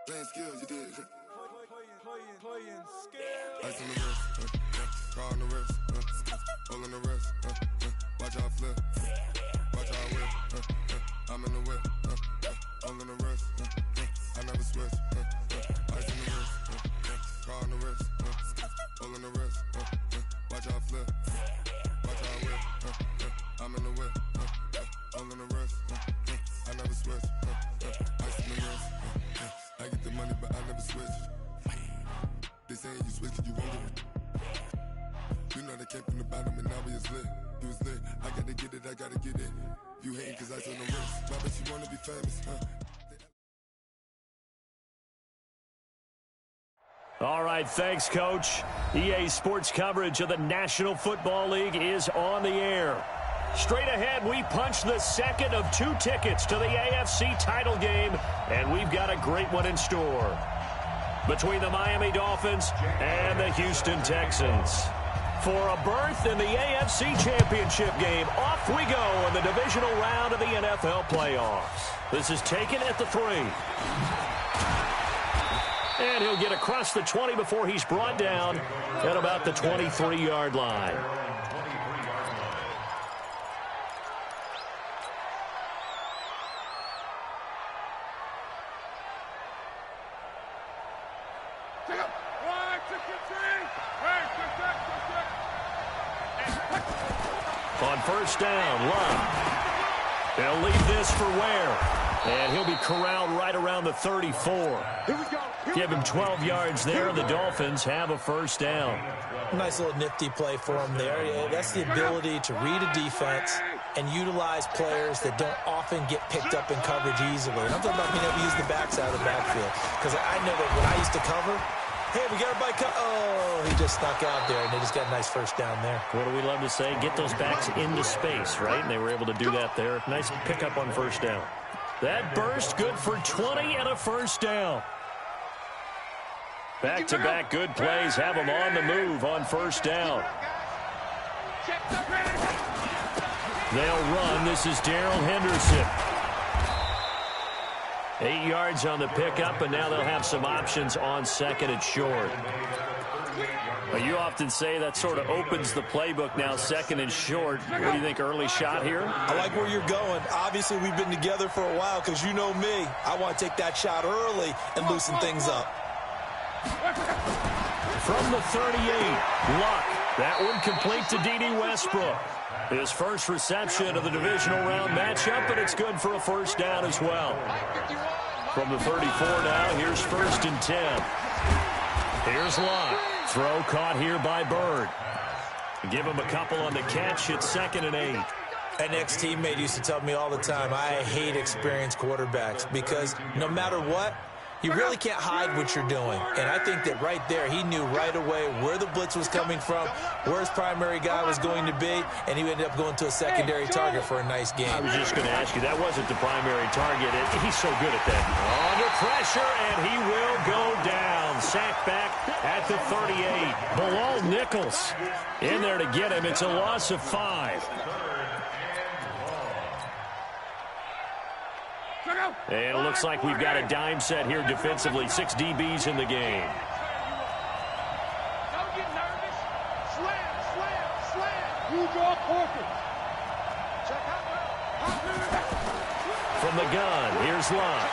Playing skills, you did. Playing skills. Ice on the wrist, car on the wrist, hole in the wrist, watch how I flip, watch how I whip, I'm in the whip, hole in the wrist, I never switch, ice on the wrist, car on the wrist, hole in the wrist, watch how I flip, watch how I whip, I'm in the whip, hole in the wrist, I never switch, ice on the wrist, I get the money but I never switch. They say you switch it, you won't get it. You know they came from the bottom and now we is lit. You was lit, I gotta get it, I gotta get it. You hating cause I on the wrist. Why bet you wanna be famous, All right, thanks, Coach. EA Sports coverage of the National Football League is on the air. Straight ahead, we punch the second of 2 tickets to the AFC title game, and we've got a great one in store between the Miami Dolphins and the Houston Texans. For a berth in the AFC Championship game, off we go in the divisional round of the NFL playoffs. This is taken at the 3. And he'll get across the 20 before he's brought down at about the 23-yard line. On first down, Love. They'll leave this for Ware. And he'll be corralled right around the 34. Give him 12 yards there. The Dolphins have a first down. Nice little nifty play for him there. That's the ability to read a defense and utilize players that don't often get picked up in coverage easily. And I'm talking about being able to use the backs out of the backfield. Because I know that when I used to cover, hey, we got everybody cut. Oh, he just snuck out there, and they just got a nice first down there. What do we love to say? Get those backs into space, right? And they were able to do that there. Nice pickup on first down. That burst, good for 20 and a first down. Back-to-back good plays have them on the move on first down. They'll run. This is Darrell Henderson. 8 yards on the pickup, and now they'll have some options on second and short. Well, you often say that sort of opens the playbook now, second and short. What do you think, early shot here? I like where you're going. Obviously, we've been together for a while because you know me. I want to take that shot early and loosen things up. From the 38, Luck. That one complete to D.D. Westbrook. His first reception of the divisional round matchup, but it's good for a first down as well. From the 34 now, here's first and 10. Here's Luck. Throw caught here by Bird. Give him a couple on the catch. It's second and 8. An ex-teammate used to tell me all the time, I hate experienced quarterbacks because no matter what, you really can't hide what you're doing. And I think that right there, he knew right away where the blitz was coming from, where his primary guy was going to be, and he ended up going to a secondary target for a nice game. I was just going to ask you, that wasn't the primary target. He's so good at that. Under pressure, and he will go down. Sacked back at the 38. Bilal Nichols in there to get him. It's a loss of 5. And it looks like we've got a dime set here defensively. 6 DBs in the game. Don't get nervous. Slam, slam, slam. You draw corker. Check out. From the gun, here's Love.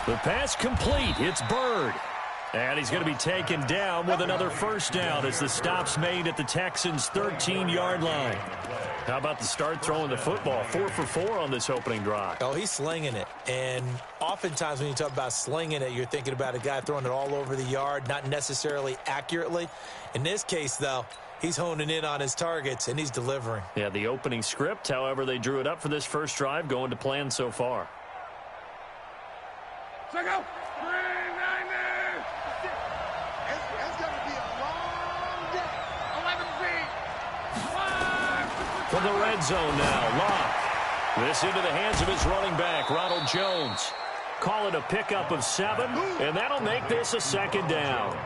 The pass complete. It's Bird. And he's going to be taken down with another first down as the stop's made at the Texans' 13-yard line. How about the start throwing the football? 4 for 4 on this opening drive. Oh, he's slinging it. And oftentimes when you talk about slinging it, you're thinking about a guy throwing it all over the yard, not necessarily accurately. In this case, though, he's honing in on his targets, and he's delivering. Yeah, the opening script, however, they drew it up for this first drive, going to plan so far. Check out. From the red zone now, Locke. This into the hands of his running back, Ronald Jones. Call it a pickup of 7, and that'll make this a second down.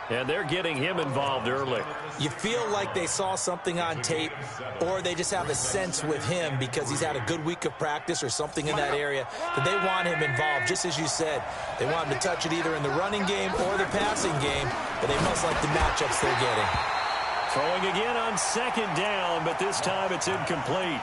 And they're getting him involved early. You feel like they saw something on tape, or they just have a sense with him because he's had a good week of practice or something in that area that they want him involved. Just as you said, they want him to touch it either in the running game or the passing game, but they must like the matchups they're getting. Throwing again on second down, but this time it's incomplete.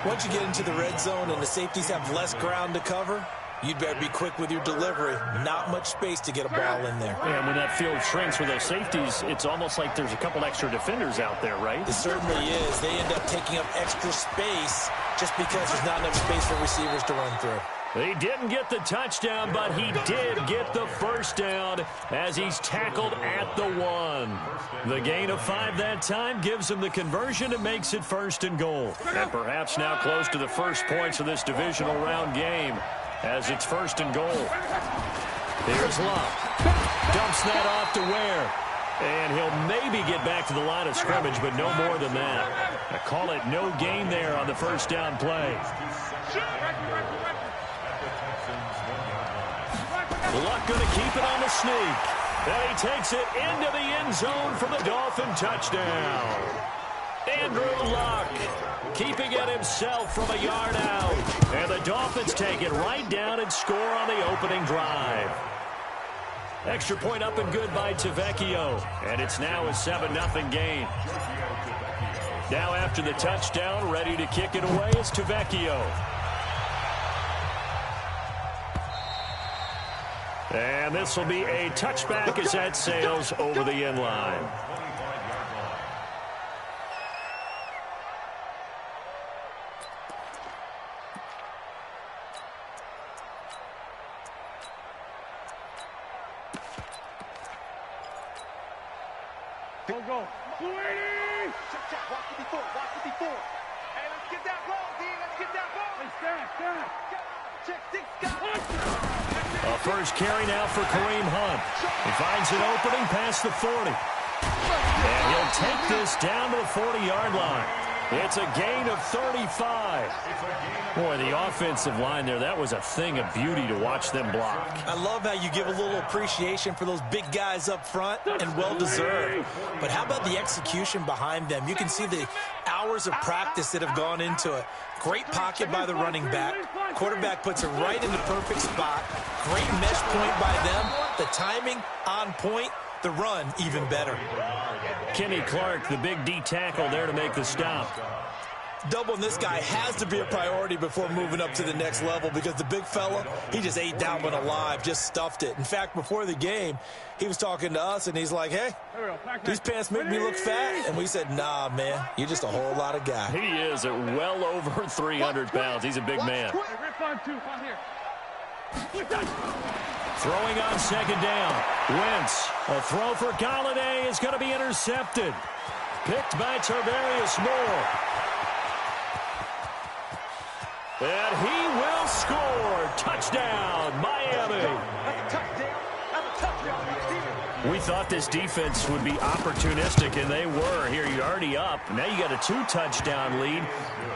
Once you get into the red zone and the safeties have less ground to cover, you'd better be quick with your delivery. Not much space to get a ball in there. And when that field shrinks with those safeties, it's almost like there's a couple extra defenders out there, right? It certainly is. They end up taking up extra space just because there's not enough space for receivers to run through. He didn't get the touchdown, but he did get the first down as he's tackled at the 1. The gain of 5 that time gives him the conversion and makes it 1st and goal. And perhaps now close to the first points of this divisional round game as it's 1st and goal. Here's Love. Dumps that off to Ware. And he'll maybe get back to the line of scrimmage, but no more than that. I call it no gain there on the first down play. Luck going to keep it on the sneak. And he takes it into the end zone for the Dolphin touchdown. Andrew Luck keeping it himself from a yard out. And the Dolphins take it right down and score on the opening drive. Extra point up and good by Tavecchio. And it's now a 7-0 game. Now after the touchdown, ready to kick it away is Tavecchio. And this will be a touchback as that sails over the end line. Go. Sweetie! Check. Watch the before. Hey, let's get that ball, D. Let's get that ball. Hey, stand. Check 6 guys. A first carry now for Kareem Hunt. He finds an opening past the 40. And he'll take this down to the 40-yard line. It's a gain of 35. Boy, the offensive line there, that was a thing of beauty to watch them block. I love how you give a little appreciation for those big guys up front, and well-deserved. But how about the execution behind them? You can see the hours of practice that have gone into it. Great pocket by the running back. Quarterback puts it right in the perfect spot. Great mesh point by them. The timing on point. The run even better. Kenny Clark, the big D tackle there to make the stop. Doubling this guy has to be a priority before moving up to the next level because the big fella, he just ate that one alive, just stuffed it. In fact, before the game, he was talking to us, and he's like, hey, these pants make me look fat. And we said, nah, man, you're just a whole lot of guy. He is at well over 300 pounds. He's a big man. Throwing on second down. Wentz. A throw for Galladay is going to be intercepted. Picked by Tarvarius Moore. And he will score. Touchdown, Miami. We thought this defense would be opportunistic, and they were. Here, you're already up. Now you got a 2-touchdown lead.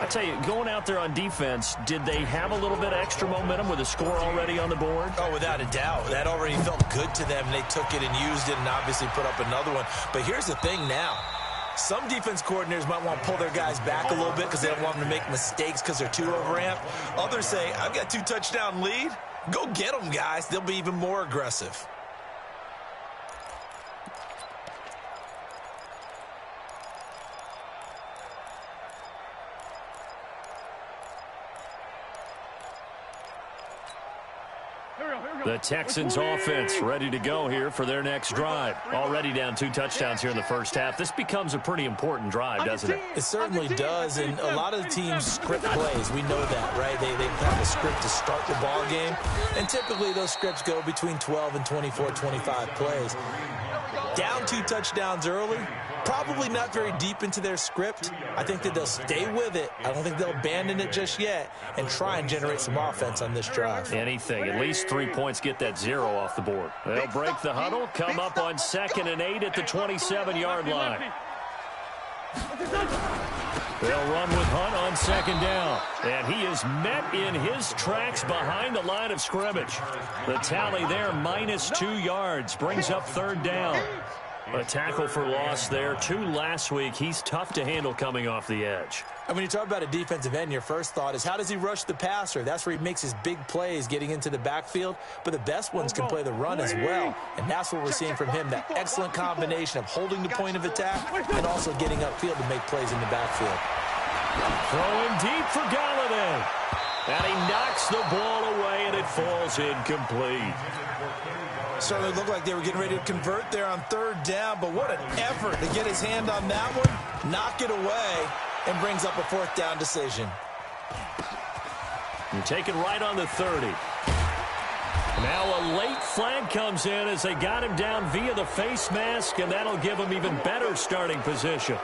I tell you, going out there on defense, did they have a little bit of extra momentum with a score already on the board? Oh, without a doubt. That already felt good to them, and they took it and used it and obviously put up another one. But here's the thing now. Some defense coordinators might want to pull their guys back a little bit because they don't want them to make mistakes because they're too overamped. Others say, I've got 2-touchdown lead. Go get them, guys. They'll be even more aggressive. The Texans offense ready to go here for their next drive. Already down 2 touchdowns here in the first half. This becomes a pretty important drive, doesn't it? It certainly does, and a lot of the teams script plays. We know that, right? They have a script to start the ball game, and typically those scripts go between 12 and 24, 25 plays. Down 2 touchdowns early, probably not very deep into their script. I think that they'll stay with it. I don't think they'll abandon it just yet and try and generate some offense on this drive. Anything. At least 3 points, get that 0 off the board. They'll break the huddle, come up on 2nd and 8 at the 27-yard line. They'll run with Hunt on 2nd down. And he is met in his tracks behind the line of scrimmage. The tally there, -2 yards, brings up 3rd down. A tackle for loss there. 2 last week. He's tough to handle coming off the edge. And when you talk about a defensive end, your first thought is, how does he rush the passer? That's where he makes his big plays getting into the backfield. But the best ones can play the run as well. And that's what we're seeing from him, that excellent combination of holding the point of attack and also getting upfield to make plays in the backfield. Throwing deep for Galladay. And he knocks the ball away, and it falls incomplete. Certainly looked like they were getting ready to convert there on 3rd down, but what an effort to get his hand on that one, knock it away, and brings up a 4th down decision. You're taken right on the 30. Now a late flag comes in as they got him down via the face mask, and that'll give him even better starting position.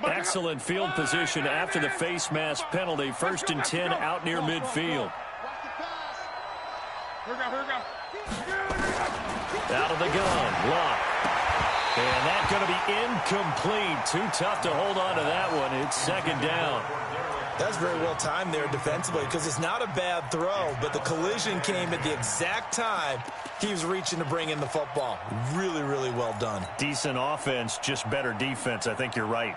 Excellent field position after the face mask penalty. 1st and 10 out near midfield. Out of the gun. Lock. And that's going to be incomplete. Too tough to hold on to that one. It's 2nd down. That's very well timed there defensively, because it's not a bad throw, but the collision came at the exact time he was reaching to bring in the football. Really, really well done. Decent offense, just better defense. I think you're right.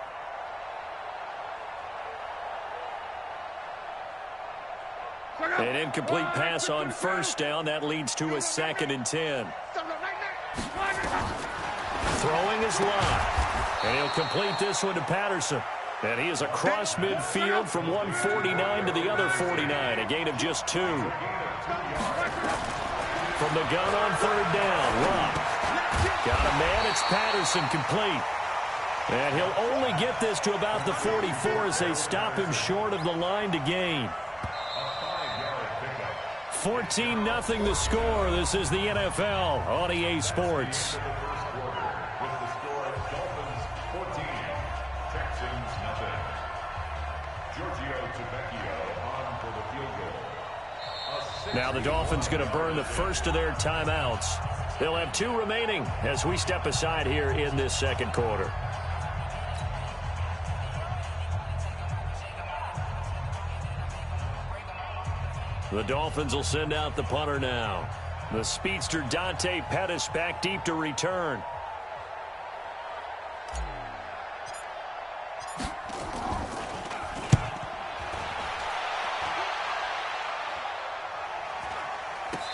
An incomplete pass on 1st down. That leads to a 2nd and 10. Throwing is line. And he'll complete this one to Patterson. And he is across midfield from 149 to the other 49. A gain of just 2. From the gun on 3rd down. Rock. Got a man. It's Patterson complete. And he'll only get this to about the 44 as they stop him short of the line to gain. 14-0 the score. This is the NFL on EA Sports. Now the Dolphins going to burn the first of their timeouts. They'll have 2 remaining as we step aside here in this 2nd quarter. The Dolphins will send out the punter now. The speedster Dante Pettis back deep to return.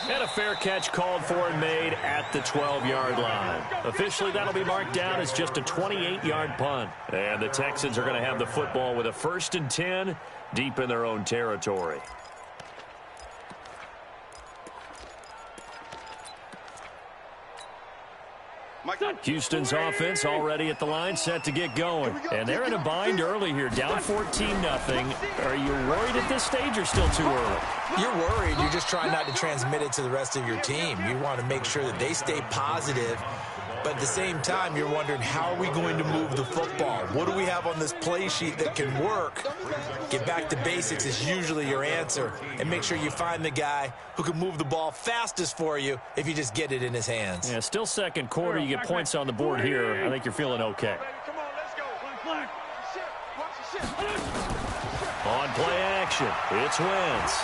And a fair catch called for and made at the 12-yard line. Officially, that'll be marked down as just a 28-yard punt. And the Texans are going to have the football with a 1st and 10 deep in their own territory. Houston's offense already at the line, set to get going. And they're in a bind early here, down 14-0. Are you worried at this stage or still too early? You're worried. You're just trying not to transmit it to the rest of your team. You want to make sure that they stay positive. But at the same time, you're wondering, how are we going to move the football? What do we have on this play sheet that can work? Get back to basics is usually your answer. And make sure you find the guy who can move the ball fastest for you if you just get it in his hands. Yeah, still 2nd quarter. You get points on the board here. I think you're feeling okay. On play action, it's Wentz.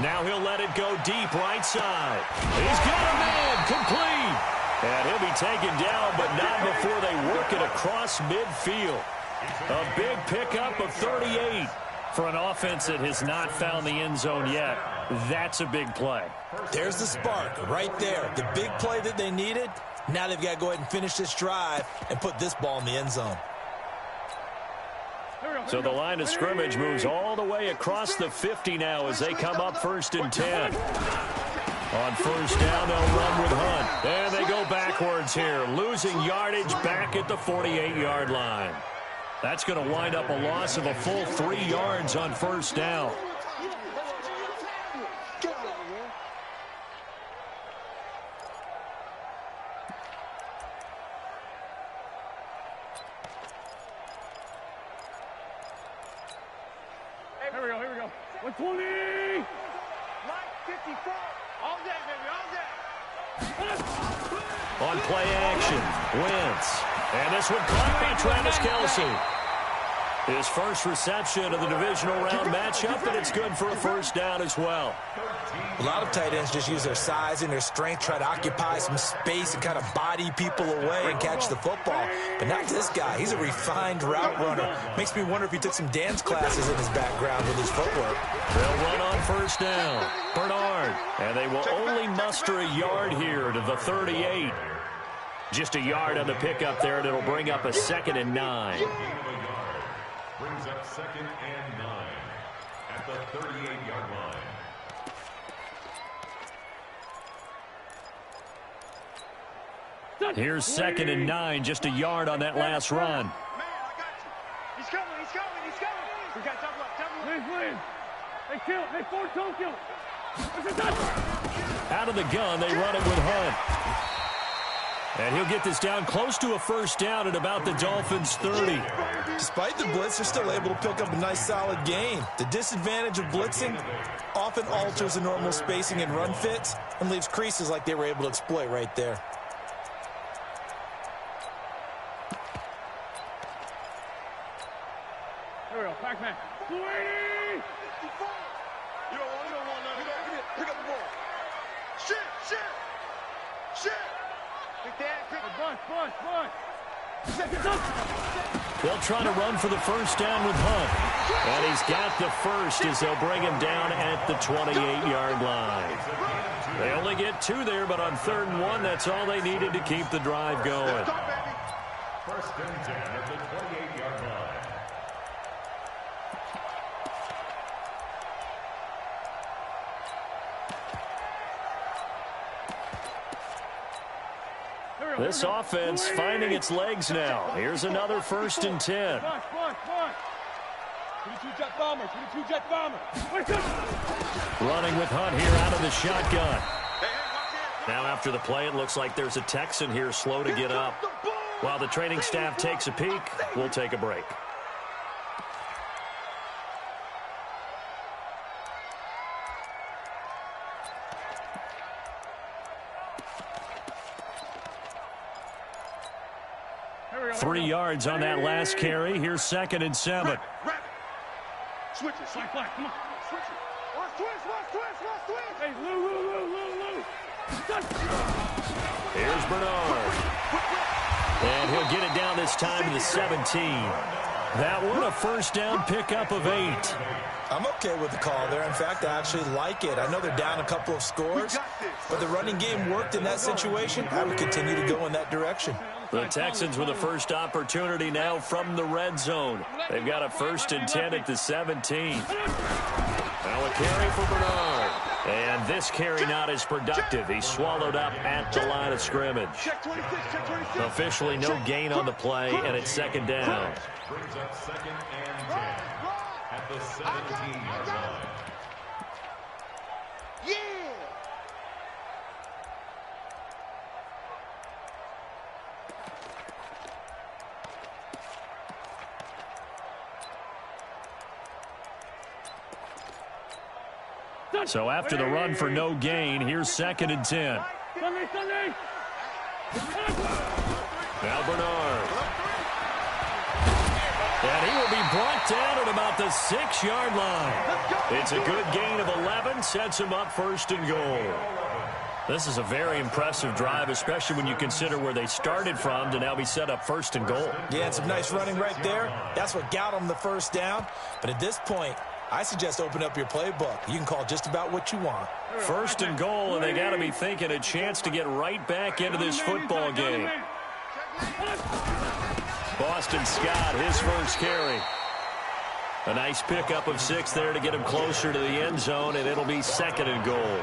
Now he'll let it go deep right side. He's got a man complete. And he'll be taken down, but not before they work it across midfield. A big pickup of 38 for an offense that has not found the end zone yet. That's a big play. There's the spark right there. The big play that they needed. Now they've got to go ahead and finish this drive and put this ball in the end zone. So the line of scrimmage moves all the way across the 50 now as they come up 1st and 10. On 1st down, they'll run with Hunt. And they go backwards here, losing yardage back at the 48-yard line. That's going to wind up a loss of a full 3 yards on 1st down. Here we go. 120. 54. All day, baby, all day. On play action, Wentz. And this one caught by Travis Kelce. His first reception of the divisional round matchup, and it's good for a first down as well. A lot of tight ends just use their size and their strength, try to occupy some space and kind of body people away and catch the football. But not this guy. He's a refined route runner. Makes me wonder if he took some dance classes in his background with his footwork. They'll run on first down. Bernard. And they will only muster a yard here to the 38. Just a yard on the pickup there, and it'll bring up a 2nd and 9. Brings up 2nd and 9 at the 38-yard line. Here's 2nd and 9, just a yard on that last run. Man, I got you. He's coming, he's coming, he's coming. We got double up. Win. They kill it. They force don't kill it. Out of the gun, they run it with Hunt. And he'll get this down close to a first down at about the Dolphins' 30. Despite the blitz, they're still able to pick up a nice, solid gain. The disadvantage of blitzing often alters the normal spacing and run fits and leaves creases like they were able to exploit right there. Here we go, Pac-Man. 280! You don't want nothing. Pick up the ball. Shit! Big Dan, bunch. They'll try to run for the first down with Hunt. And he's got the first as they'll bring him down at the 28-yard line. They only get 2 there, but on 3rd and 1, that's all they needed to keep the drive going. First and 10 at the 28-yard line. This offense finding its legs now. Here's another 1st and 10. 22 jet bomber. Running with Hunt here out of the shotgun. Now after the play, it looks like there's a Texan here slow to get up. While the training staff takes a peek, we'll take a break. Three yards on that last carry. Here's 2nd and 7. Switch it. Flag. Come on. Switch it. Watch twist. Hey, Lou. Here's Bernard. And he'll get it down this time to the 17. That one a first down pickup of 8. I'm okay with the call there. In fact, I actually like it. I know they're down a couple of scores, but the running game worked in that situation. I would continue to go in that direction. The Texans with the first opportunity now from the red zone. They've got a 1st and 10 at the 17. Now a carry for Bernard. And this carry not as productive. He's swallowed up at the line of scrimmage. Officially no gain on the play, and it's 2nd down. Brings up 2nd and 10 at the 17-yard line. So after the run for no gain, here's 2nd and 10. Sunday. Now Bernard. And he will be brought down at about the 6-yard line. It's a good gain of 11, sets him up 1st and goal. This is a very impressive drive, especially when you consider where they started from to now be set up 1st and goal. Yeah, and some nice running right there. That's what got them the first down. But at this point, I suggest open up your playbook. You can call just about what you want. 1st and goal, and they got to be thinking a chance to get right back into this football game. Boston Scott, his first carry. A nice pickup of 6 there to get him closer to the end zone, and it'll be 2nd and goal.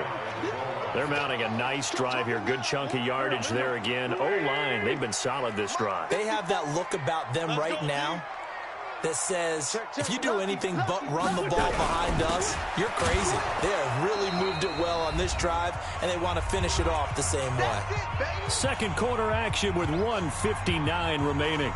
They're mounting a nice drive here. Good chunk of yardage there again. O-line, they've been solid this drive. They have that look about them right now that says, if you do anything but run the ball behind us, you're crazy. They have really moved it well on this drive, and they want to finish it off the same way. 2nd quarter action with 1:59 remaining.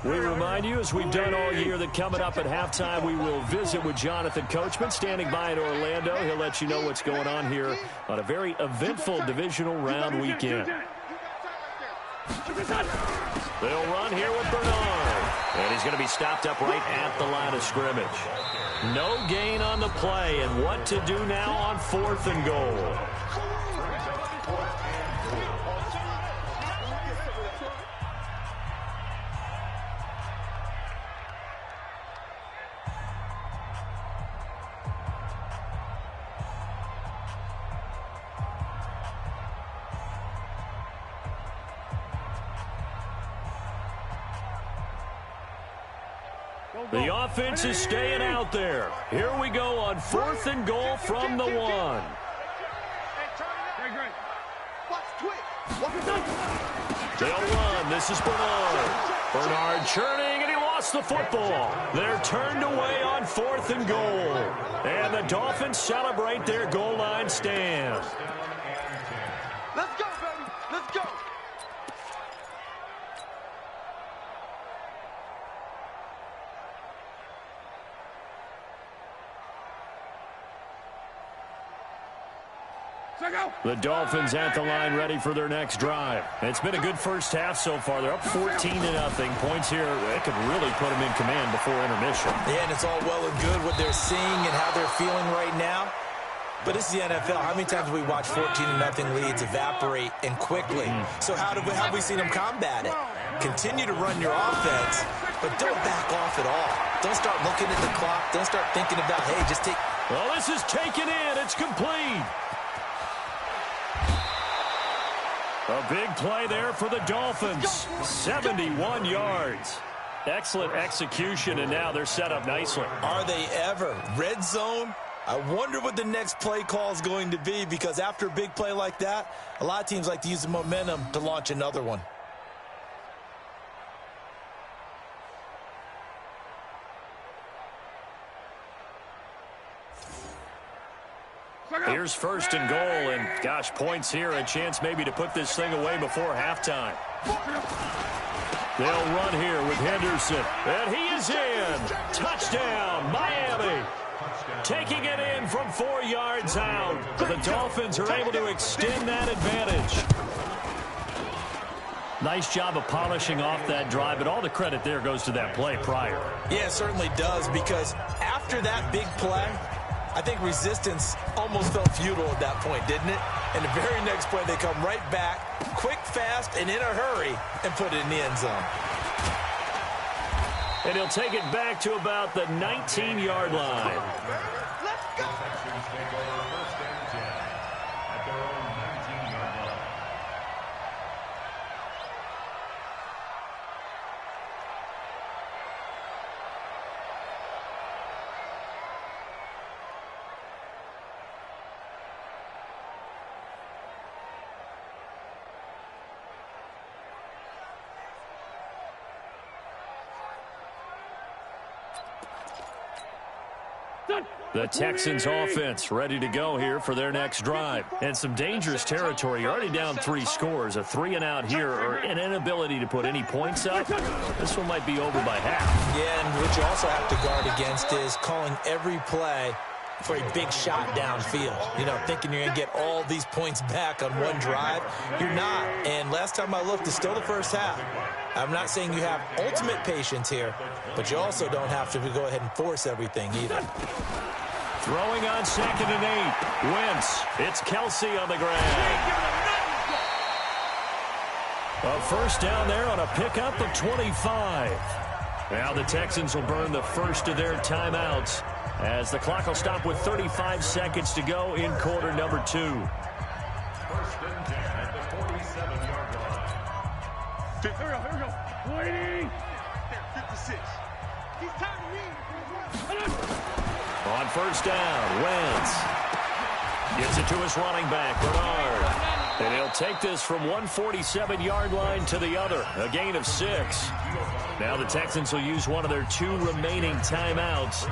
We remind you, as we've done all year, that coming up at halftime, we will visit with Jonathan Coachman, standing by in Orlando. He'll let you know what's going on here on a very eventful divisional round weekend. They'll run here with Bernard. And he's going to be stopped up right at the line of scrimmage. No gain on the play, and what to do now on 4th and goal. The offense is staying out there. Here we go on 4th and goal from the 1. They'll run. This is Bernard. Bernard churning, and he lost the football. They're turned away on 4th and goal. And the Dolphins celebrate their goal line stand. Let's go, baby. Let's go. The Dolphins at the line, ready for their next drive. It's been a good first half so far. They're up 14-0. Points here, they could really put them in command before intermission. Yeah, and it's all well and good what they're seeing and how they're feeling right now. But this is the NFL. How many times have we watched 14-0 leads evaporate and quickly? So how have we seen them combat it? Continue to run your offense, but don't back off at all. Don't start looking at the clock. Don't start thinking about, hey, just take... Well, this is taken in. It's complete. A big play there for the Dolphins. 71 yards. Excellent execution, and now they're set up nicely. Are they ever? Red zone? I wonder what the next play call is going to be, because after a big play like that, a lot of teams like to use the momentum to launch another one. Here's 1st and goal, and gosh, points here, a chance maybe to put this thing away before halftime. They'll run here with Henderson, and he is in. Touchdown, Miami. Taking it in from 4 yards out. The Dolphins are able to extend that advantage. Nice job of polishing off that drive, but all the credit there goes to that play prior. Yeah, it certainly does, because after that big play, I think resistance almost felt futile at that point, didn't it? And the very next play, they come right back, quick, fast, and in a hurry, and put it in the end zone. And he'll take it back to about the 19-yard line. Let's go. The Texans offense ready to go here for their next drive. And some dangerous territory. You're already down 3 scores. A 3-and-out here, or an inability to put any points up. This one might be over by half. Yeah, and what you also have to guard against is calling every play for a big shot downfield. You know, thinking you're going to get all these points back on one drive. You're not. And last time I looked, it's still the first half. I'm not saying you have ultimate patience here, but you also don't have to go ahead and force everything either. Throwing on 2nd and 8. Wentz. It's Kelsey on the ground. A first down there on a pickup of 25. Now the Texans will burn the first of their timeouts as the clock will stop with 35 seconds to go in quarter number 2. 1st and 10 at the 47-yard line. Here we go. Waiting. 56. He's tired of me. On first down, Wentz gets it to his running back, Bernard. And he'll take this from 147-yard line to the other, a gain of 6. Now the Texans will use one of their 2 remaining timeouts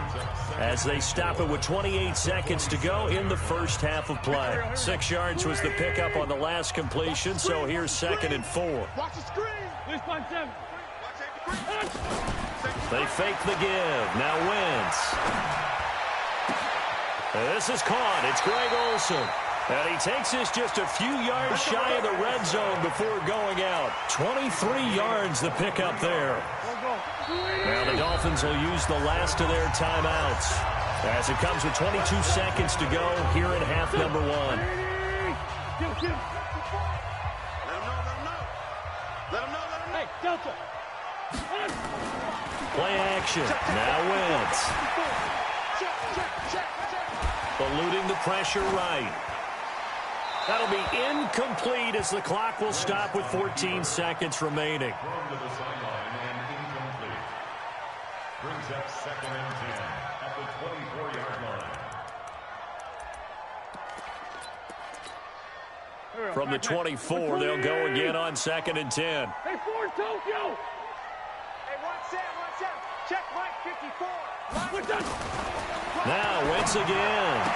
as they stop it with 28 seconds to go in the first half of play. 6 yards was the pickup on the last completion, so here's 2nd and 4. Watch the screen. Please find 7. They fake the give. Now Wentz. This is caught. It's Greg Olsen. And he takes this just a few yards shy of the red zone before going out. 23 yards the pickup there. Now the Dolphins will use the last of their timeouts as it comes with 22 seconds to go here in half number 1. Let him know. Hey, Delta. Play action. Now Wentz. Eluding the pressure right. That'll be incomplete as the clock will stop with 14 seconds remaining. Thrown to the sideline and incomplete. Brings up 2nd and 10 at the 24-yard line. From the 24, they'll go again on 2nd and 10. Hey, Ford, Tokyo. Hey, 1-7. Check Mike 54. Now Wentz again.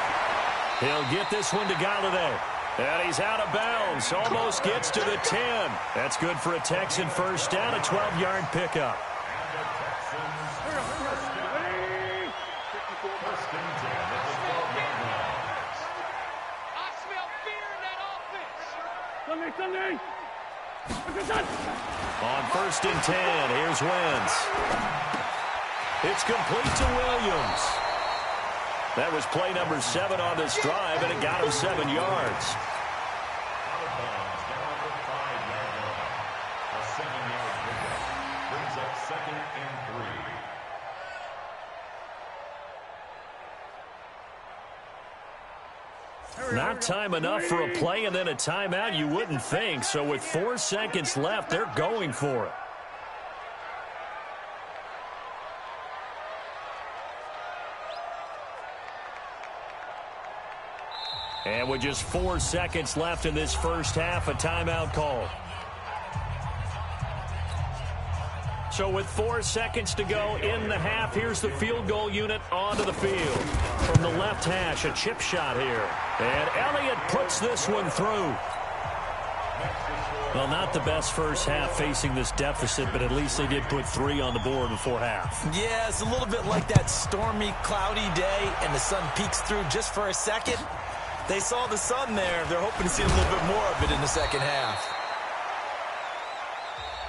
He'll get this one to Galladay. And he's out of bounds. Almost gets to the 10. That's good for a Texan first down, a 12-yard pickup. I smell fear in that offense. Sunday. On 1st and 10, here's Wentz. It's complete to Williams. That was play number 7 on this drive, and it got him 7 yards. Out of bounds, down at the 5-yard line. A 7-yard pickup. Brings up 2nd and 3. Not time enough for a play and then a timeout, you wouldn't think. So with 4 seconds left, they're going for it. And with just 4 seconds left in this first half, a timeout call. So with 4 seconds to go in the half, here's the field goal unit onto the field. From the left hash, a chip shot here. And Elliott puts this one through. Well, not the best first half facing this deficit, but at least they did put 3 on the board before half. Yeah, it's a little bit like that stormy, cloudy day, and the sun peeks through just for a second. They saw the sun there. They're hoping to see a little bit more of it in the second half.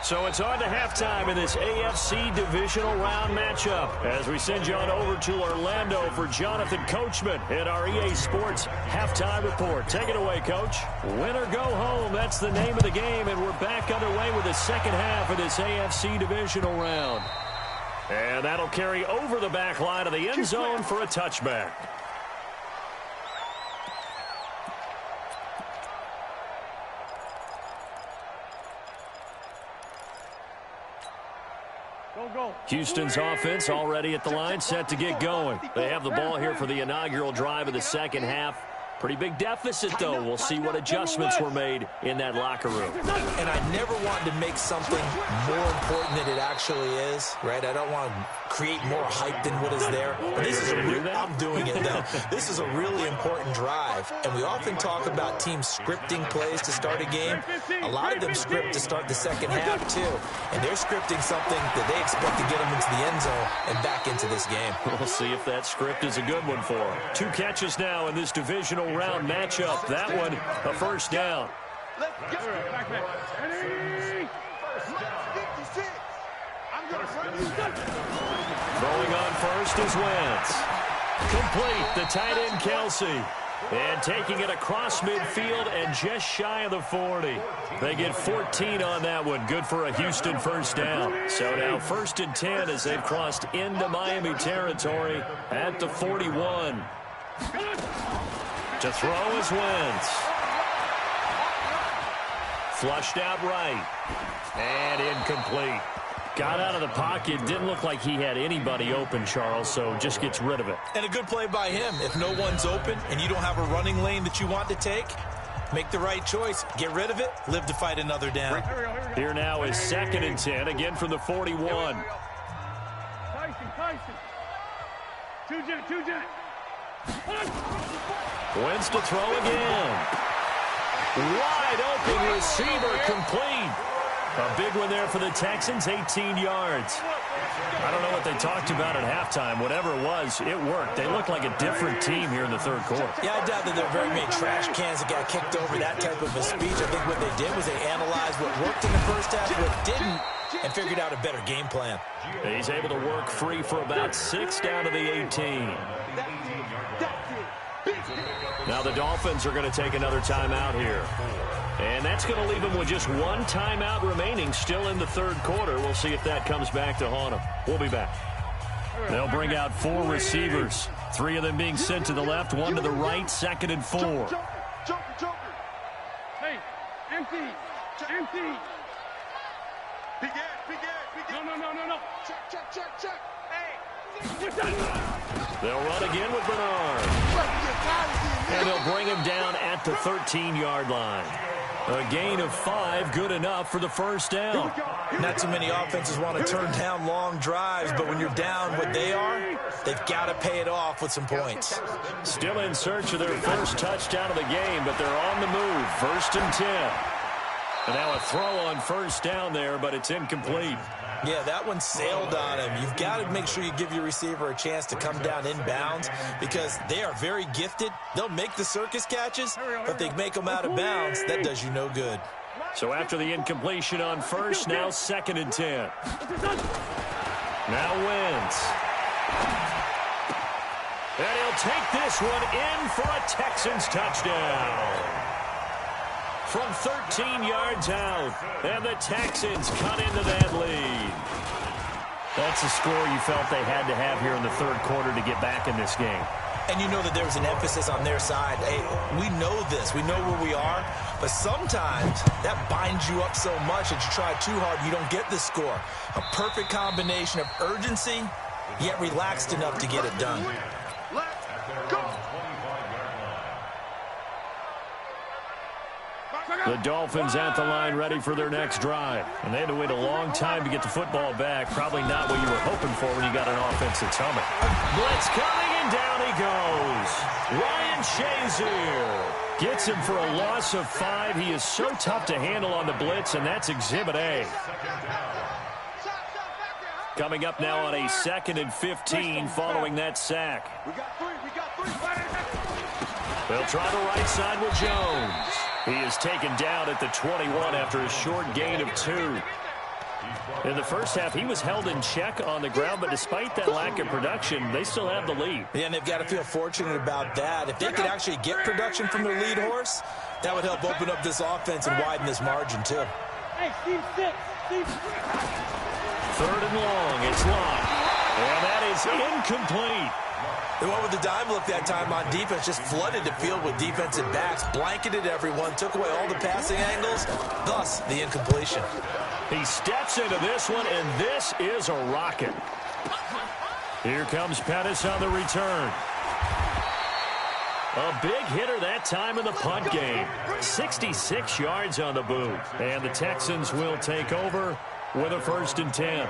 So it's on to halftime in this AFC divisional round matchup as we send you on over to Orlando for Jonathan Coachman in our EA Sports halftime report. Take it away, Coach. Win or go home, that's the name of the game, and we're back underway with the second half of this AFC divisional round. And that'll carry over the back line of the end zone for a touchback. Houston's offense already at the line, set to get going. They have the ball here for the inaugural drive of the second half. Pretty big deficit, though. We'll see what adjustments were made in that locker room. And I never wanted to make something more important than it actually is, right? I don't want to create more hype than what is there. But this is I'm doing it, though. This is a really important drive. And we often talk about teams scripting plays to start a game. A lot of them script to start the second half, too. And they're scripting something that they expect to get them into the end zone and back into this game. We'll see if that script is a good one for them. 2 catches now in this divisional round matchup. That one, a first down. Let's go. Throwing on first is Wentz. Complete, the tight end Kelsey. And taking it across midfield and just shy of the 40. They get 14 on that one. Good for a Houston first down. So now 1st and 10 as they've crossed into Miami territory at the 41. To throw is Wentz. Flushed out right. And incomplete. Got out of the pocket. Didn't look like he had anybody open, Charles, so just gets rid of it. And a good play by him. If no one's open and you don't have a running lane that you want to take, make the right choice. Get rid of it. Live to fight another down. Here now is 2nd and 10, again from the 41. Tyson. Two-jet. Wentz to throw again. Wide open receiver complete. A big one there for the Texans, 18 yards. I don't know what they talked about at halftime. Whatever it was, it worked. They looked like a different team here in the third quarter. Yeah, I doubt that there are very many trash cans that got kicked over that type of a speech. I think what they did was they analyzed what worked in the first half, what didn't, and figured out a better game plan. He's able to work free for about 6 down to the 18. Now the Dolphins are going to take another timeout here. And that's going to leave them with just one timeout remaining still in the third quarter. We'll see if that comes back to haunt them. We'll be back. They'll bring out 4 receivers. 3 of them being sent to the left, 1 to the right, 2nd and 4. Joker. Hey, empty. Big air. No. Check. Hey. They'll run again with Bernard. And they'll bring him down at the 13-yard line. A gain of 5, good enough for the first down. Not too many offenses want to turn down long drives, but when you're down what they are, they've got to pay it off with some points. Still in search of their first touchdown of the game, but they're on the move. 1st and 10. And now a throw on first down there, but it's incomplete. Yeah, that one sailed on him. You've got to make sure you give your receiver a chance to come down inbounds because they are very gifted. They'll make the circus catches, but if they make them out of bounds, that does you no good. So after the incompletion on first, now 2nd and 10. Now Wentz. And he'll take this one in for a Texans touchdown. From 13 yards out, and the Texans cut into that lead. That's a score you felt they had to have here in the third quarter to get back in this game. And you know that there was an emphasis on their side. Hey, we know this. We know where we are. But sometimes that binds you up so much that you try too hard, you don't get the score. A perfect combination of urgency, yet relaxed enough to get it done. Let's go. The Dolphins at the line ready for their next drive. And they had to wait a long time to get the football back. Probably not what you were hoping for when you got an offense that's humming. Blitz coming, and down he goes. Ryan Shazier gets him for a loss of 5. He is so tough to handle on the blitz, and that's Exhibit A. Coming up now on a 2nd and 15 following that sack. We got three. They'll try the right side with Jones. He is taken down at the 21 after a short gain of 2. In the first half, he was held in check on the ground, but despite that lack of production, they still have the lead. Yeah, and they've got to feel fortunate about that. If they could actually get production from their lead horse, that would help open up this offense and widen this margin, too. Hey, Steve 6. 3rd and long, it's locked. And that is incomplete. They went with the dime look that time on defense, just flooded the field with defensive backs, blanketed everyone, took away all the passing angles, thus the incompletion. He steps into this one, and this is a rocket. Here comes Pettis on the return. A big hitter that time in the punt game. 66 yards on the boot. And the Texans will take over with a 1st and 10.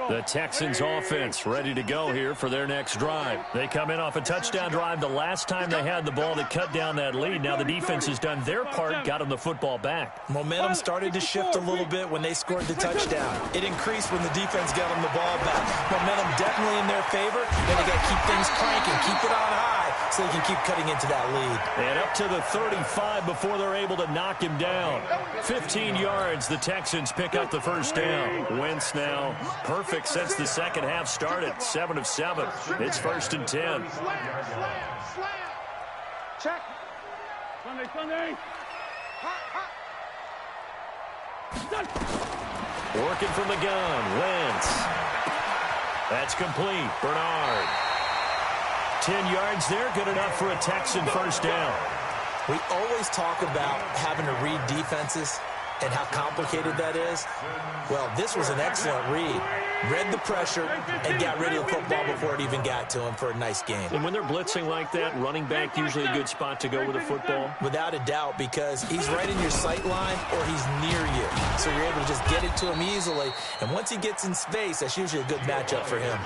The Texans offense ready to go here for their next drive. They come in off a touchdown drive the last time they had the ball to cut down that lead. Now the defense has done their part, got them the football back. Momentum started to shift a little bit when they scored the touchdown. It increased when the defense got them the ball back. Momentum definitely in their favor. Then they got to keep things cranking, keep it on high so they can keep cutting into that lead. And up to the 35 before they're able to knock him down. 15 yards, the Texans pick up the first down. Wentz now perfect since the second half started. 7 of 7. It's 1st and 10. Slam. Check. Sunday. Working from the gun, Wentz. That's complete. Bernard. 10 yards there, good enough for a Texan first down. We always talk about having to read defenses. and how complicated that is? Well, this was an excellent read. Read the pressure and got rid of the football before it even got to him for a nice game. And when they're blitzing like that, running back usually a good spot to go with a football? Without a doubt, because he's right in your sight line or he's near you. So you're able to just get it to him easily. And once he gets in space, that's usually a good matchup for him.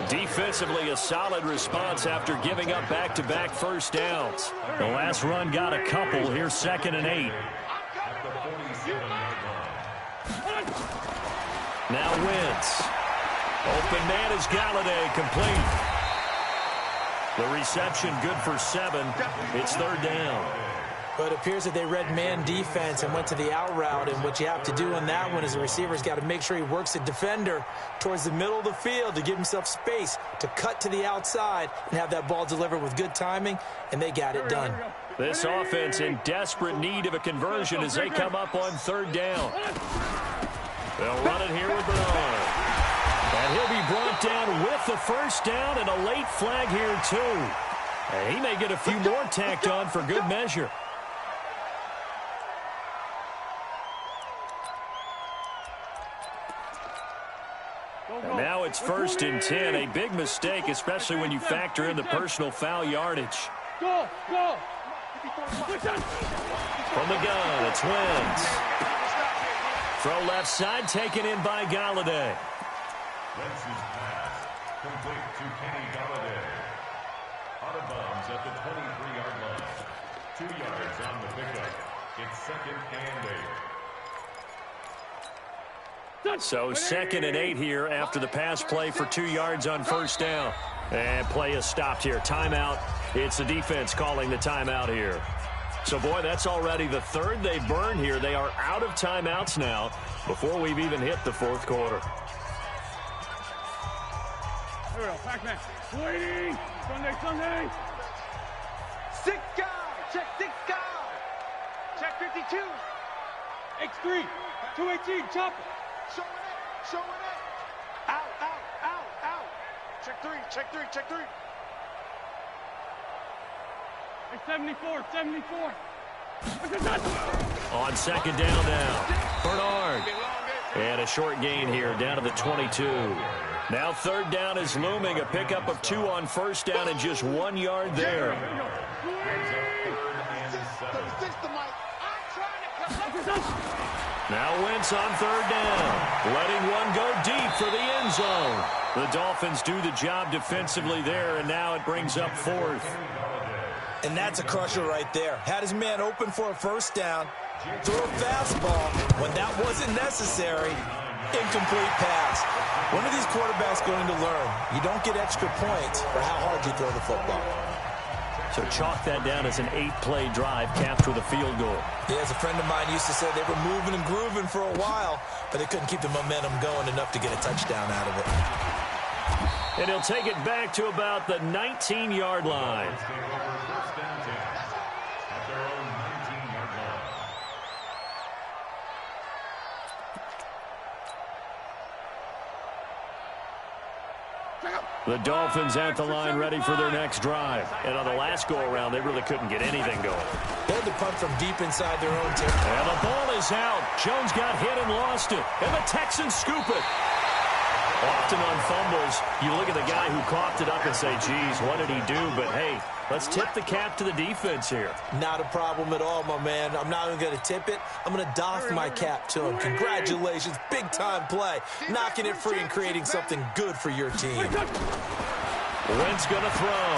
Defensively, a solid response after giving up back-to-back first downs. The last run got a couple. Here's 2nd and 8. Now Wentz. Open man is Galladay, complete. The reception good for 7. It's 3rd down. But it appears that they read man defense and went to the out route, and what you have to do on that one is the receiver's got to make sure he works the defender towards the middle of the field to give himself space to cut to the outside and have that ball delivered with good timing, and they got it done. This offense in desperate need of a conversion as they come up on 3rd down. They'll run it here with Bernard. And he'll be brought down with the first down and a late flag here, too. And he may get a few more tacked on for good measure. And now it's 1st and 10. A big mistake, especially when you factor in the personal foul yardage. Go! From the gun, it's Wentz. Throw left side, taken in by Galladay. Wentz's pass complete to Kenny Galladay. Out of bounds at the 23-yard line. 2 yards on the pickup. It's 2nd and 8. So 2nd and 8 here after the pass play for 2 yards on first down. And play is stopped here. Timeout. It's the defense calling the timeout here. So, boy, that's already the 3rd they burned here. They are out of timeouts now before we've even hit the 4th quarter. Here we go. Pac-Man. Waiting. Sunday. 6 guys. Check 6 guys. Check 52. X3. 218. Chop. Showing it. Out. Check 3. Check 3. 74. On 2nd down now, Bernard. And a short gain here down to the 22. Now 3rd down is looming. A pickup of 2 on first down and just 1 yard there. Now Wentz on 3rd down. Letting one go deep for the end zone. The Dolphins do the job defensively there, and now it brings up 4th. And that's a crusher right there. Had his man open for a first down, throw a fastball when that wasn't necessary, incomplete pass. When are these quarterbacks going to learn? You don't get extra points for how hard you throw the football. So chalk that down as an 8-play drive capped with a field goal. Yeah, as a friend of mine used to say, they were moving and grooving for a while, but they couldn't keep the momentum going enough to get a touchdown out of it. And he'll take it back to about the 19-yard line. The Dolphins at the line ready for their next drive. And on the last go-around, they really couldn't get anything going. They had to punt from deep inside their own territory. And the ball is out. Jones got hit and lost it. And the Texans scoop it. Often on fumbles, you look at the guy who coughed it up and say, geez, what did he do? But, hey, let's tip the cap to the defense here. Not a problem at all, my man. I'm not even going to tip it. I'm going to doff my cap to him. Congratulations. Big-time play. Knocking it free and creating something good for your team. Wentz going to throw.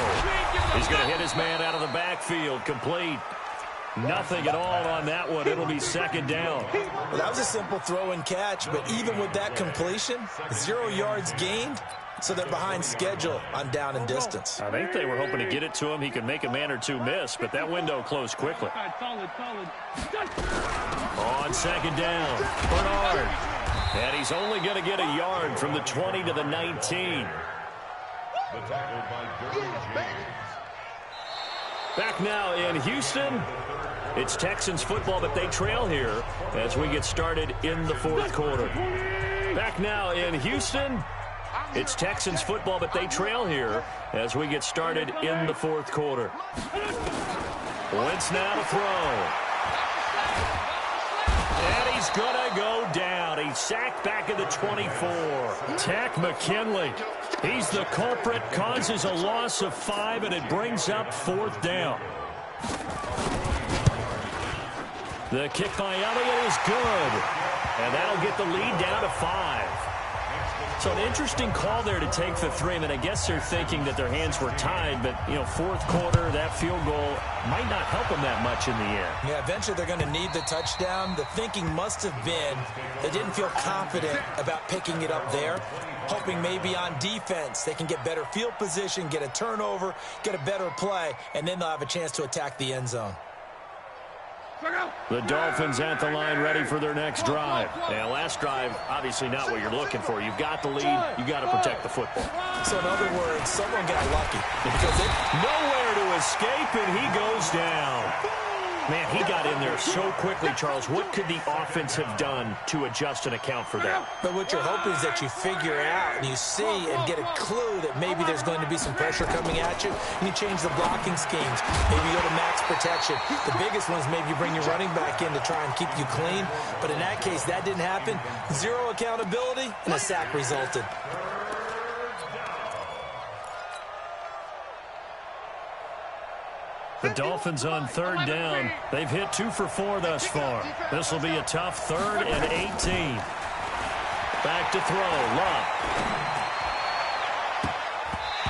He's going to hit his man out of the backfield. Complete. Nothing at all on that one. It'll be 2nd down. Well, that was a simple throw and catch, but even with that completion, 0 yards gained, so they're behind schedule on down and distance. I think they were hoping to get it to him. He could make a man or two miss, but that window closed quickly. Solid. On 2nd down, Bernard. And he's only going to get a yard from the 20 to the 19. The tackle by James. Back now in Houston. It's Texans football, but they trail here as we get started in the 4th quarter. Back now in Houston. It's Texans football, but they trail here as we get started in the 4th quarter. Wentz now to throw. And he's he's going to go down. He's sacked back at the 24. Tack McKinley. He's the culprit, causes a loss of 5, and it brings up 4th down. The kick by Elliott is good, and that'll get the lead down to 5. So an interesting call there to take the 3. I mean, I guess they're thinking that their hands were tied, but, you know, 4th quarter, that field goal might not help them that much in the air. Yeah, eventually they're going to need the touchdown. The thinking must have been they didn't feel confident about picking it up there, hoping maybe on defense they can get better field position, get a turnover, get a better play, and then they'll have a chance to attack the end zone. The Dolphins at the line, ready for their next drive. Yeah, last drive, obviously not what you're looking for. You've got the lead. You've got to protect the football. So in other words, someone got lucky. Because nowhere to escape, and he goes down. Man, he got in there so quickly, Charles. What could the offense have done to adjust and account for that? But what you're hoping is that you figure out and you see and get a clue that maybe there's going to be some pressure coming at you, and you change the blocking schemes. Maybe you go to max protection. The biggest one is maybe you bring your running back in to try and keep you clean. But in that case, that didn't happen. 0 accountability, and a sack resulted. The Dolphins on 3rd down. They've hit 2 for 4 thus far. This will be a tough 3rd and 18. Back to throw. Love.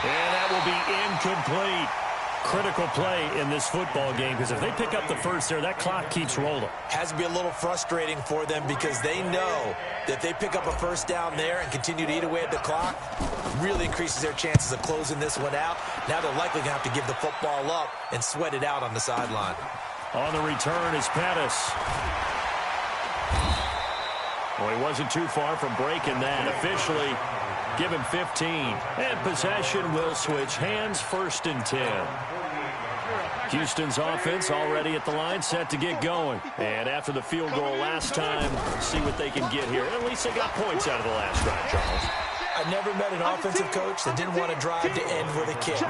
And that will be incomplete. Critical play in this football game, because if they pick up the first there, that clock keeps rolling. Has to be a little frustrating for them because they know that if they pick up a first down there and continue to eat away at the clock, really increases their chances of closing this one out. Now they're likely going to have to give the football up and sweat it out on the sideline. On the return is Pettis. Well, he wasn't too far from breaking that. Officially, give him 15. And possession will switch hands, 1st and 10. Houston's offense already at the line, set to get going. And after the field goal last time, see what they can get here. At least they got points out of the last drive, Charles. I never met an offensive coach that didn't want to drive to end with a kick.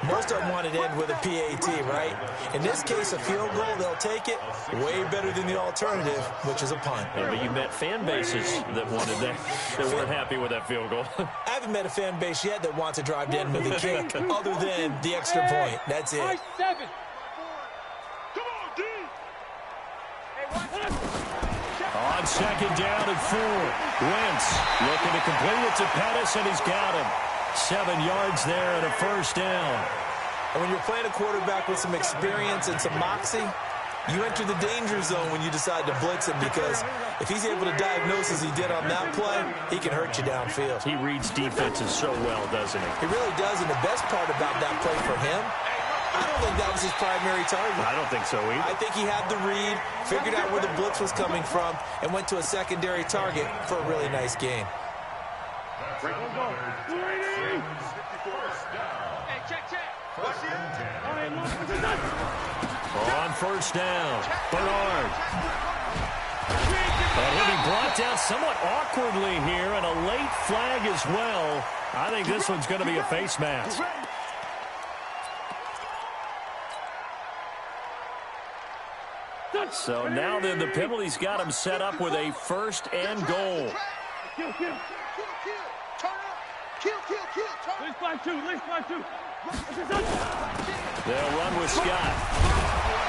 Most of them wanted to end with a PAT, right? In this case, a field goal, they'll take it. Way better than the alternative, which is a punt. Yeah, but you met fan bases that wanted that, that weren't happy with that field goal. I haven't met a fan base yet that wants to drive to end with a kick, other than the extra point. That's it. On 2nd down and 4. Wentz looking to complete it to Pettis, and he's got him. 7 yards there and a 1st down. And when you're playing a quarterback with some experience and some moxie, you enter the danger zone when you decide to blitz him, because if he's able to diagnose as he did on that play, he can hurt you downfield. He reads defenses so well, doesn't he? He really does, and the best part about that play for him, I don't think that was his primary target. I don't think so either. I think he had the read, figured out where the blitz was coming from, and went to a secondary target for a really nice gain. On 1st down, Bernard. And he'll be brought down somewhat awkwardly here, and a late flag as well. I think this one's going to be a face mask. So now then the penalty's got him set up with a 1st and goal. They'll run with Scott.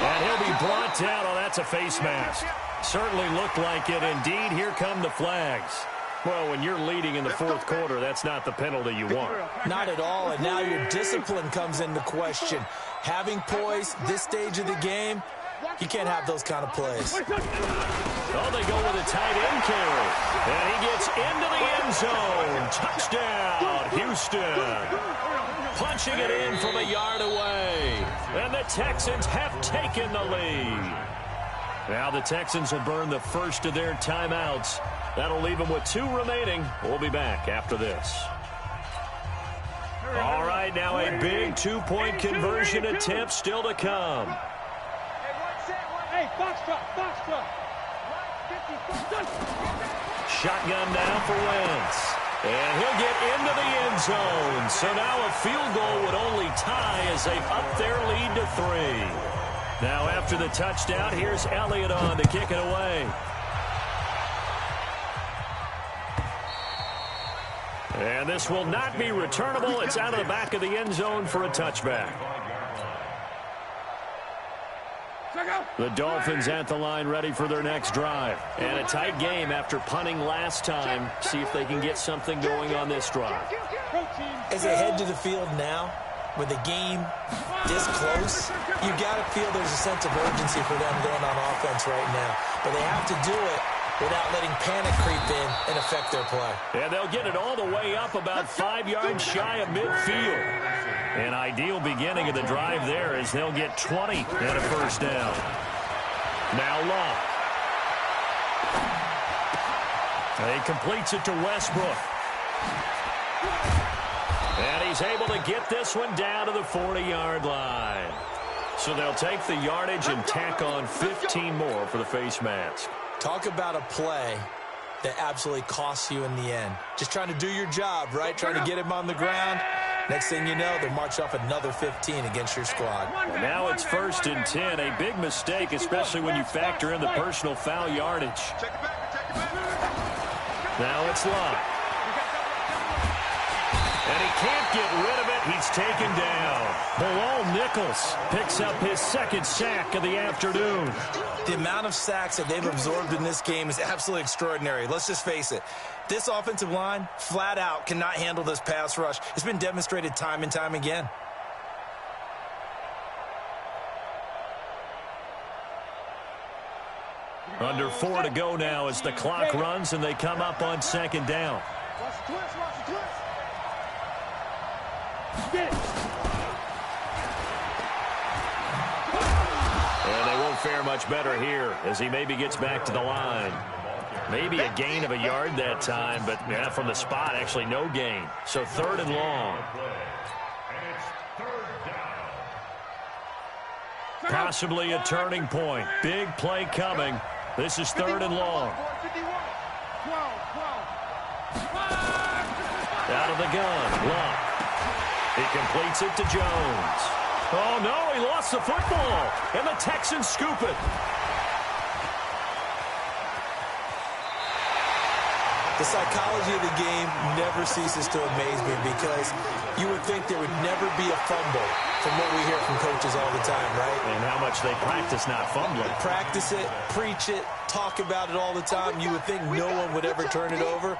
And he'll be brought down. Oh, that's a face mask. Certainly looked like it. Indeed, here come the flags. Well, when you're leading in the 4th quarter, that's not the penalty you want. Not at all, and now your discipline comes into question. Having poise this stage of the game, you can't have those kind of plays. Oh, they go with a tight end carry. And he gets into the end zone. Touchdown, Houston. Punching it in from a yard away. And the Texans have taken the lead. Now the Texans will burn the first of their timeouts. That'll leave them with 2 remaining. We'll be back after this. All right, now a big 2-point conversion attempt still to come. Hey, box truck. Shotgun now for Wentz. And he'll get into the end zone. So now a field goal would only tie as they've upped their lead to 3. Now after the touchdown, here's Elliott on to kick it away. And this will not be returnable. It's out of the back of the end zone for a touchback. The Dolphins at the line ready for their next drive. And a tight game after punting last time. See if they can get something going on this drive. As they head to the field now, with the game this close, you got to feel there's a sense of urgency for them going on offense right now. But they have to do it without letting panic creep in and affect their play. And they'll get it all the way up about 5 yards shy of midfield. An ideal beginning of the drive there as they'll get 20 and a first down. Now Love. He completes it to Westbrook. And he's able to get this one down to the 40-yard line. So they'll take the yardage and tack on 15 more for the face mask. Talk about a play that absolutely costs you in the end. Just trying to do your job, right? Trying to get him on the ground. Next thing you know, they march off another 15 against your squad. And now it's 1st and 10. A big mistake, especially when you factor in the personal foul yardage. Now it's Love. And he can't get rid of it. He's taken down. Bilal Nichols picks up his 2nd sack of the afternoon. The amount of sacks that they've absorbed in this game is absolutely extraordinary. Let's just face it. This offensive line, flat out, cannot handle this pass rush. It's been demonstrated time and time again. Under 4 to go now as the clock runs and they come up on 2nd down. And they won't fare much better here as he maybe gets back to the line. Maybe a gain of a yard that time, but yeah, from the spot, actually no gain. So 3rd and long. Possibly a turning point. Big play coming. This is 3rd and long. Out of the gun. Love. He completes it to Jones. Oh, no, he lost the football. And the Texans scoop it. The psychology of the game never ceases to amaze me because you would think there would never be a fumble from what we hear from coaches all the time, right? And how much they practice not fumbling. Practice it, preach it, talk about it all the time. You would think no one would ever turn it over.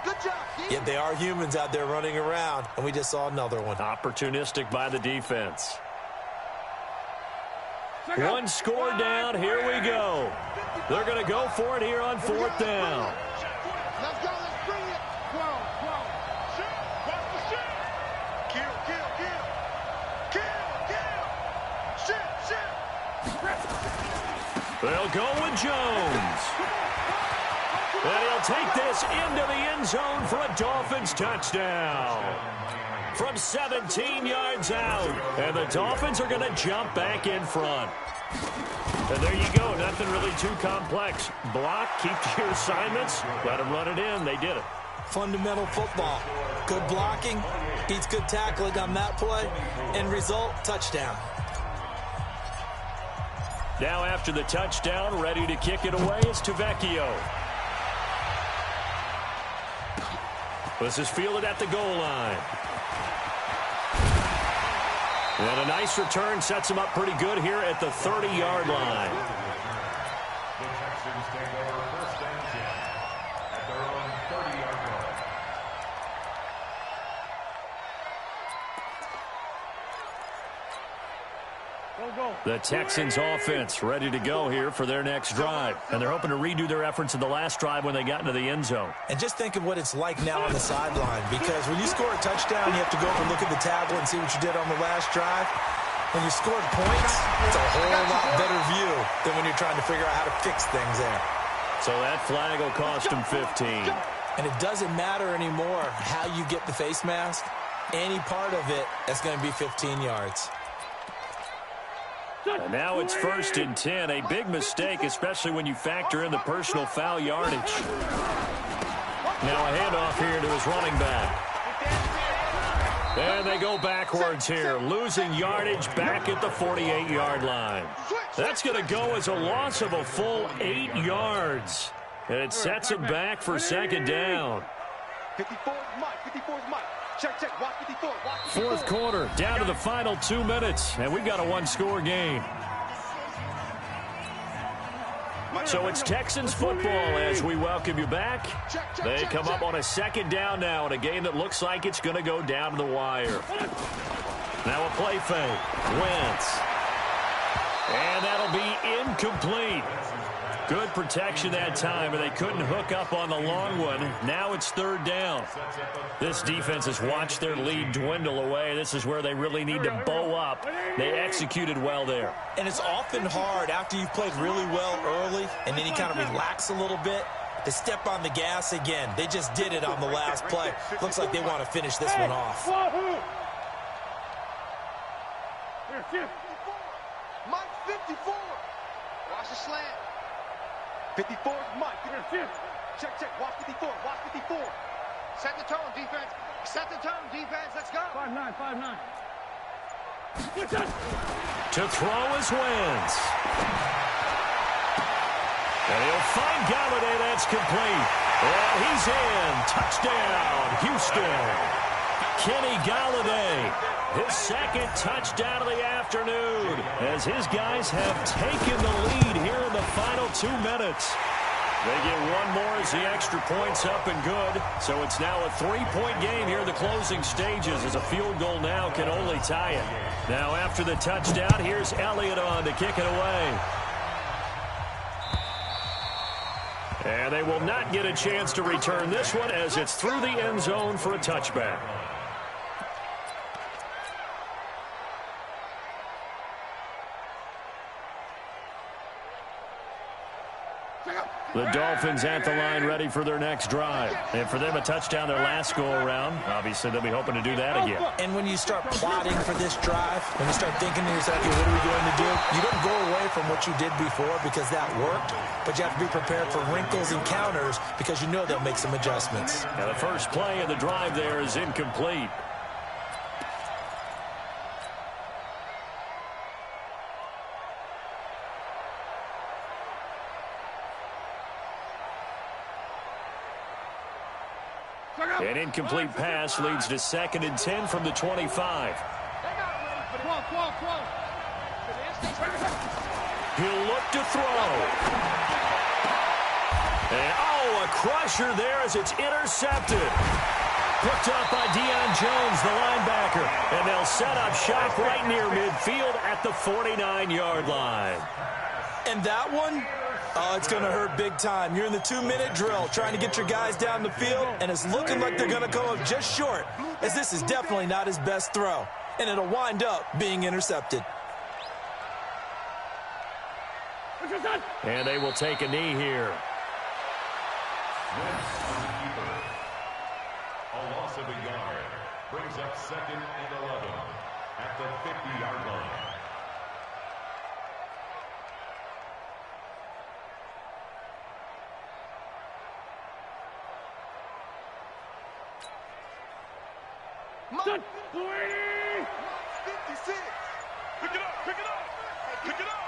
Yet they are humans out there running around, and we just saw another one. Opportunistic by the defense. One score down. Here we go. They're going to go for it here on 4th down. Let's go. Let's bring it. Shoot. Watch the shoot. Kill. Shoot. They'll go with Jones. And he'll take this into the end zone for a Dolphins touchdown. From 17 yards out. And the Dolphins are going to jump back in front. And there you go. Nothing really too complex. Block, keep your assignments, let them run it in. They did it. Fundamental football. Good blocking, beats good tackling on that play. End result, touchdown. Now after the touchdown, ready to kick it away is Tavecchio. This is fielded at the goal line. And a nice return sets him up pretty good here at the 30-yard line. The Texans take over 1st and 10 at their own 30-yard line. The Texans offense ready to go here for their next drive. And they're hoping to redo their efforts in the last drive when they got into the end zone. And just think of what it's like now on the sideline, because when you score a touchdown, you have to go over and look at the tablet and see what you did on the last drive. When you scored points, it's a whole lot better view than when you're trying to figure out how to fix things there. So that flag will cost him 15. And it doesn't matter anymore how you get the face mask. Any part of it, that's going to be 15 yards. And now it's 1st and 10. A big mistake, especially when you factor in the personal foul yardage. Now a handoff here to his running back. And they go backwards here, losing yardage back at the 48-yard line. That's going to go as a loss of a full 8 yards. And it sets him back for 2nd down. 54 is Mike. 54 is Mike. Check, check. Watch 54. Watch 54. Fourth quarter, down to the final 2 minutes, and we've got a one-score game. So it's Texans football as we welcome you back. They come up on a second down now in a game that looks like it's going to go down to the wire. Now a play fake. Wentz. And that'll be incomplete. Good protection that time, but they couldn't hook up on the long one. Now it's third down. This defense has watched their lead dwindle away. This is where they really need to bow up. They executed well there. And it's often hard after you've played really well early and then you kind of relax a little bit to step on the gas again. They just did it on the last play. Looks like they want to finish this one off. Mike 54. Watch the slant. 54 is Mike. Check, check. Watch 54. Watch 54. Set the tone, defense. Set the tone, defense. Let's go. 5-9, 5-9. To throw is Wentz. And he'll find Galladay. That's complete. And he's in. Touchdown, Houston. Kenny Galladay, his second touchdown of the afternoon, as his guys have taken the lead here in the final 2 minutes. They get one more as the extra point's up and good. So it's now a 3-point game here in the closing stages, as a field goal now can only tie it. Now after the touchdown, here's Elliott on to kick it away. And they will not get a chance to return this one, as it's through the end zone for a touchback. The Dolphins at the line, ready for their next drive. And for them, a touchdown their last go-around. Obviously, they'll be hoping to do that again. And when you start plotting for this drive, when you start thinking to yourself, okay, what are we going to do? You don't go away from what you did before because that worked, but you have to be prepared for wrinkles and counters because you know they'll make some adjustments. Now, the first play of the drive there is incomplete. An incomplete pass leads to 2nd and 10 from the 25. He'll look to throw. And, a crusher there as it's intercepted. Picked up by Deion Jones, the linebacker. And they'll set up shop right near midfield at the 49-yard line. And that one? Oh, it's going to hurt big time. You're in the 2-minute drill trying to get your guys down the field, and it's looking like they're going to come up just short, as this is definitely not his best throw, and it'll wind up being intercepted. And they will take a knee here. A loss of a yard brings up 2nd and 11 at the 50-yard line. Mike 56. Pick it up, pick it up, pick it up.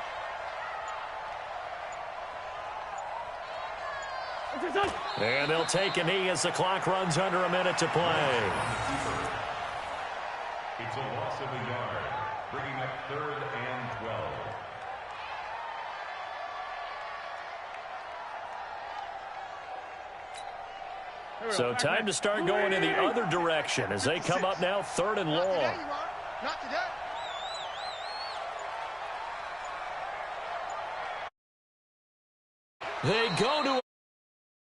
And they'll take a knee as the clock runs under a minute to play. It's a loss of a yard, bringing up 3rd and 12. So time to start going in the other direction as they come up now 3rd and long. Not today. They go to